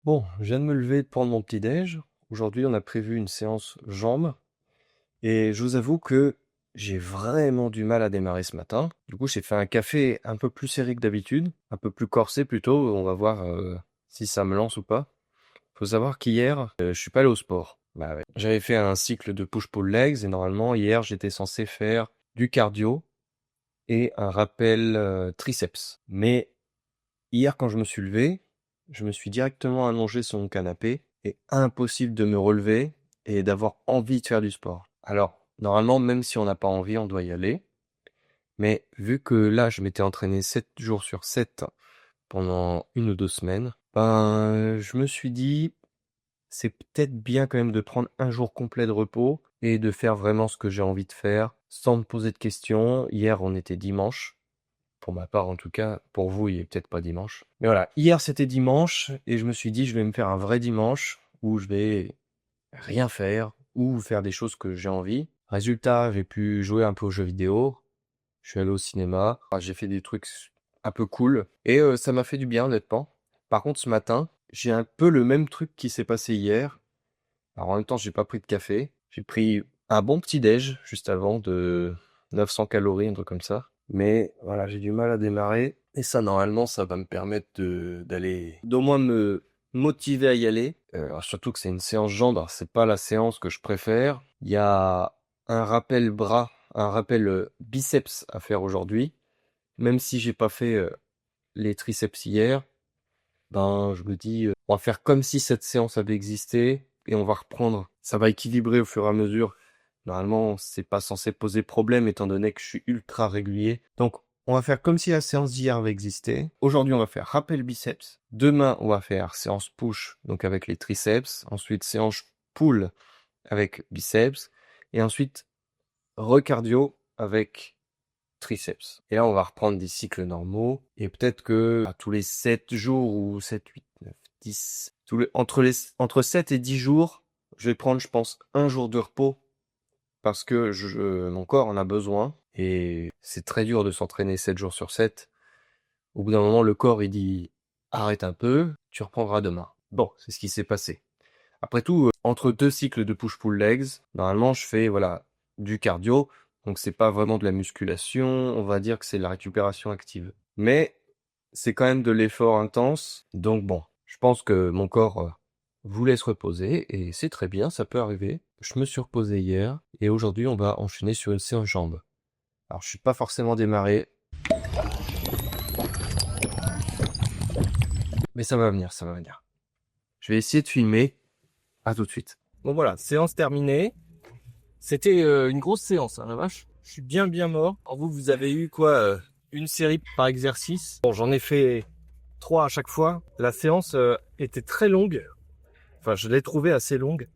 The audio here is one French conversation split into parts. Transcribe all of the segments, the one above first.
Bon, je viens de me lever de prendre mon petit-déj. Aujourd'hui, on a prévu une séance jambes et je vous avoue que j'ai vraiment du mal à démarrer ce matin. Du coup, j'ai fait un café un peu plus serré que d'habitude, un peu plus corsé plutôt. On va voir si ça me lance ou pas. Faut savoir qu'hier, je suis pas allé au sport. Bah ouais. J'avais fait un cycle de push-pull legs et normalement, hier, j'étais censé faire du cardio et un rappel triceps. Mais hier, quand je me suis levé, je me suis directement allongé sur mon canapé et impossible de me relever et d'avoir envie de faire du sport. Alors, normalement, même si on n'a pas envie, on doit y aller. Mais vu que là, je m'étais entraîné 7 jours sur 7 pendant 1 ou 2 semaines, ben, je me suis dit, c'est peut-être bien quand même de prendre un jour complet de repos et de faire vraiment ce que j'ai envie de faire sans me poser de questions. Hier, on était dimanche. Pour ma part, en tout cas, pour vous, il est peut-être pas dimanche. Mais voilà, hier c'était dimanche et je me suis dit, je vais me faire un vrai dimanche où je vais rien faire ou faire des choses que j'ai envie. Résultat, j'ai pu jouer un peu aux jeux vidéo. Je suis allé au cinéma. Enfin, j'ai fait des trucs un peu cool et ça m'a fait du bien, honnêtement. Par contre, ce matin, j'ai un peu le même truc qui s'est passé hier. Alors en même temps, j'ai pas pris de café. J'ai pris un bon petit déj juste avant de 900 calories, un truc comme ça. Mais voilà, j'ai du mal à démarrer. Et ça, normalement, ça va me permettre d'au moins me motiver à y aller. Alors surtout que c'est une séance jambes, alors c'est pas la séance que je préfère. Il y a un rappel bras, un rappel biceps à faire aujourd'hui. Même si j'ai pas fait les triceps hier, ben je me dis, on va faire comme si cette séance avait existé et on va reprendre. Ça va équilibrer au fur et à mesure. Normalement, c'est pas censé poser problème étant donné que je suis ultra régulier. Donc, on va faire comme si la séance d'hier avait existé. Aujourd'hui, on va faire rappel biceps. Demain, on va faire séance push, donc avec les triceps. Ensuite, séance pull avec biceps. Et ensuite, recardio avec triceps. Et là, on va reprendre des cycles normaux. Et peut-être que tous les 7 jours ou 7, 8, 9, 10, entre 7 et 10 jours, je vais prendre, je pense, un jour de repos parce que mon corps en a besoin. Et c'est très dur de s'entraîner 7 jours sur 7. Au bout d'un moment, le corps, il dit arrête un peu, tu reprendras demain. Bon, c'est ce qui s'est passé. Après tout, entre 2 cycles de push-pull legs, normalement, je fais voilà du cardio. Donc c'est pas vraiment de la musculation, on va dire que c'est de la récupération active. Mais c'est quand même de l'effort intense. Donc bon, je pense que mon corps vous laisse reposer et c'est très bien, ça peut arriver. Je me suis reposé hier et aujourd'hui on va enchaîner sur une séance jambes. Alors je suis pas forcément démarré, mais ça va venir, ça va venir. Je vais essayer de filmer. À tout de suite. Bon voilà, séance terminée. C'était une grosse séance, hein, la vache. Je suis bien mort. Alors vous avez eu quoi une série par exercice. Bon, j'en ai fait 3 à chaque fois. La séance était très longue. Enfin, je l'ai trouvée assez longue.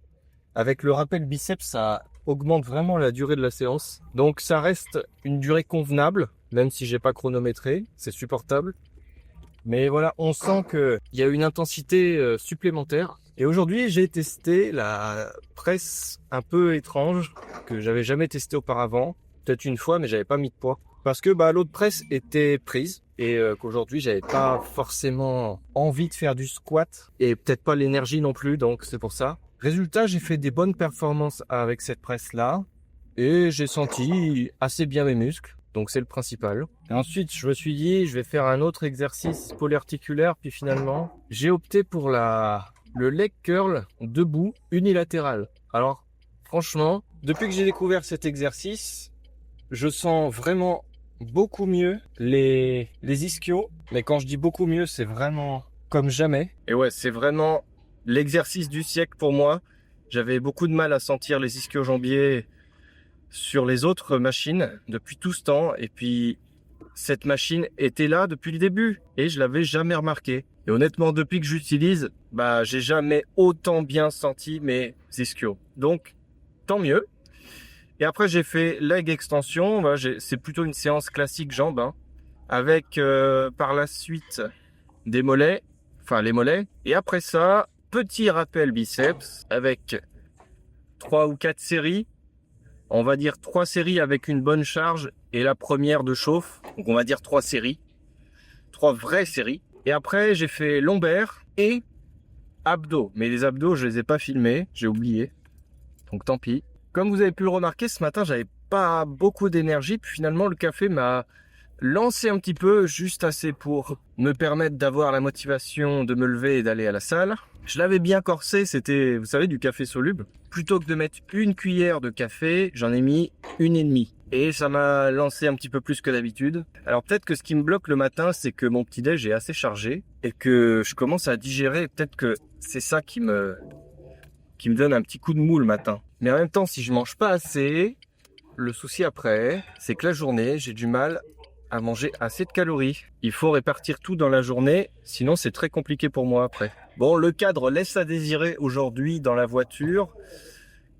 Avec le rappel biceps, ça augmente vraiment la durée de la séance. Donc ça reste une durée convenable, même si j'ai pas chronométré. C'est supportable. Mais voilà, on sent qu'il y a une intensité supplémentaire. Et aujourd'hui, j'ai testé la presse un peu étrange que j'avais jamais testé auparavant. Peut-être une fois, mais j'avais pas mis de poids. Parce que l'autre presse était prise et qu'aujourd'hui, j'avais pas forcément envie de faire du squat et peut-être pas l'énergie non plus, donc c'est pour ça. Résultat, j'ai fait des bonnes performances avec cette presse-là et j'ai senti assez bien mes muscles. Donc c'est le principal. Et ensuite, je me suis dit, je vais faire un autre exercice polyarticulaire. Puis finalement, j'ai opté pour le leg curl debout unilatéral. Alors, franchement, depuis que j'ai découvert cet exercice, je sens vraiment beaucoup mieux les ischios. Mais quand je dis beaucoup mieux, c'est vraiment comme jamais. Et ouais, c'est vraiment l'exercice du siècle pour moi. J'avais beaucoup de mal à sentir les ischio-jambiers sur les autres machines depuis tout ce temps. Et puis, cette machine était là depuis le début et je l'avais jamais remarqué. Et honnêtement, depuis que j'utilise, j'ai jamais autant bien senti mes ischios. Donc, tant mieux. Et après, j'ai fait leg extension. C'est plutôt une séance classique jambes, hein, avec par la suite des mollets, enfin les mollets. Et après ça, petit rappel biceps avec 3 ou 4 séries. On va dire 3 séries avec une bonne charge et la première de chauffe. Donc on va dire 3 séries. 3 vraies séries. Et après, j'ai fait lombaire et abdos. Mais les abdos, je les ai pas filmés, j'ai oublié. Donc tant pis. Comme vous avez pu le remarquer, ce matin, j'avais pas beaucoup d'énergie. Puis finalement, le café m'a lancé un petit peu, juste assez pour me permettre d'avoir la motivation de me lever et d'aller à la salle. Je l'avais bien corsé, c'était, vous savez, du café soluble. Plutôt que de mettre une cuillère de café, j'en ai mis 1,5. Et ça m'a lancé un petit peu plus que d'habitude. Alors peut-être que ce qui me bloque le matin, c'est que mon petit-déj est assez chargé et que je commence à digérer. Peut-être que c'est ça qui me donne un petit coup de mou le matin. Mais en même temps, si je mange pas assez, le souci après, c'est que la journée, j'ai du mal à manger assez de calories. Il faut répartir tout dans la journée, sinon c'est très compliqué pour moi après. Bon, le cadre laisse à désirer aujourd'hui dans la voiture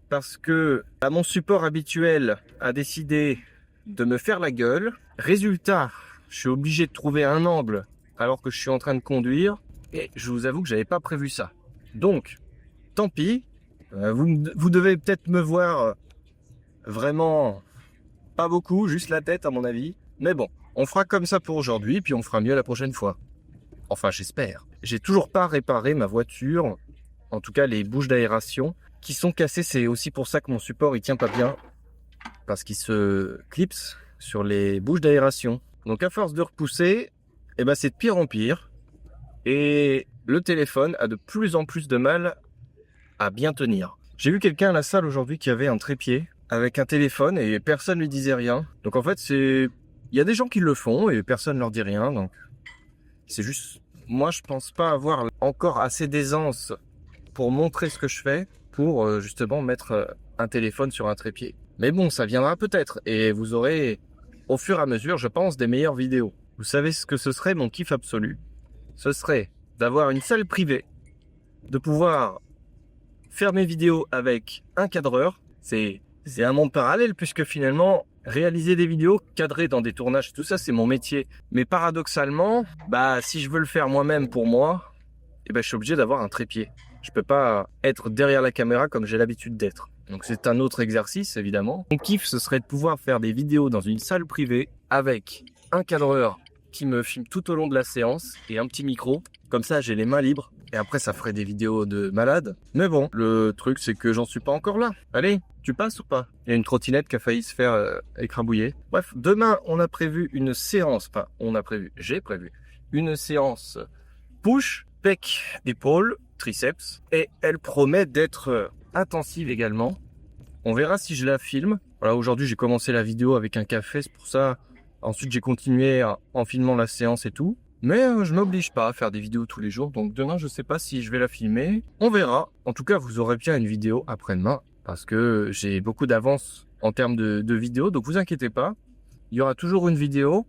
parce que mon support habituel a décidé de me faire la gueule. Résultat, je suis obligé de trouver un angle alors que je suis en train de conduire et je vous avoue que j'avais pas prévu ça. Donc, tant pis, vous devez peut-être me voir vraiment pas beaucoup, juste la tête à mon avis. Mais bon, on fera comme ça pour aujourd'hui, puis on fera mieux la prochaine fois. Enfin, j'espère. J'ai toujours pas réparé ma voiture, en tout cas les bouches d'aération, qui sont cassées. C'est aussi pour ça que mon support il tient pas bien, parce qu'il se clipse sur les bouches d'aération. Donc à force de repousser, c'est de pire en pire. Et le téléphone a de plus en plus de mal à bien tenir. J'ai vu quelqu'un à la salle aujourd'hui qui avait un trépied avec un téléphone et personne lui disait rien. Donc en fait, il y a des gens qui le font et personne leur dit rien. Donc c'est juste, moi je pense pas avoir encore assez d'aisance pour montrer ce que je fais pour justement mettre un téléphone sur un trépied. Mais bon, ça viendra peut-être et vous aurez au fur et à mesure, je pense, des meilleures vidéos. Vous savez ce que ce serait mon kiff absolu? Ce serait d'avoir une salle privée, de pouvoir faire mes vidéos avec un cadreur. C'est un monde parallèle puisque finalement, réaliser des vidéos cadrées dans des tournages, tout ça, c'est mon métier. Mais paradoxalement, si je veux le faire moi-même pour moi, je suis obligé d'avoir un trépied. Je peux pas être derrière la caméra comme j'ai l'habitude d'être. Donc c'est un autre exercice, évidemment. Mon kiff, ce serait de pouvoir faire des vidéos dans une salle privée avec un cadreur qui me filme tout au long de la séance et un petit micro. Comme ça, j'ai les mains libres. Et après, ça ferait des vidéos de malade. Mais bon, le truc, c'est que j'en suis pas encore là. Allez, tu passes ou pas? Il y a une trottinette qui a failli se faire écrabouiller. Bref, demain, on a prévu une séance. Enfin, j'ai prévu une séance push, pec, épaules, triceps. Et elle promet d'être intensive également. On verra si je la filme. Voilà, aujourd'hui, j'ai commencé la vidéo avec un café, c'est pour ça. Ensuite, j'ai continué en filmant la séance et tout. Mais je m'oblige pas à faire des vidéos tous les jours. Donc demain, je sais pas si je vais la filmer. On verra. En tout cas, vous aurez bien une vidéo après-demain. Parce que j'ai beaucoup d'avance en termes de vidéos. Donc vous inquiétez pas. Il y aura toujours une vidéo.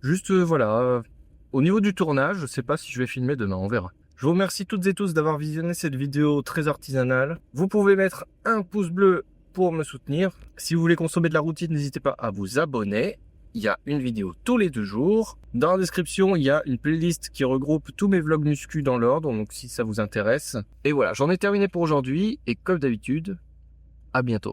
Juste, au niveau du tournage, je sais pas si je vais filmer demain. On verra. Je vous remercie toutes et tous d'avoir visionné cette vidéo très artisanale. Vous pouvez mettre un pouce bleu pour me soutenir. Si vous voulez consommer de la routine, n'hésitez pas à vous abonner. Il y a une vidéo tous les 2 jours. Dans la description, il y a une playlist qui regroupe tous mes vlogs muscu dans l'ordre, donc si ça vous intéresse. Et voilà, j'en ai terminé pour aujourd'hui, et comme d'habitude, à bientôt.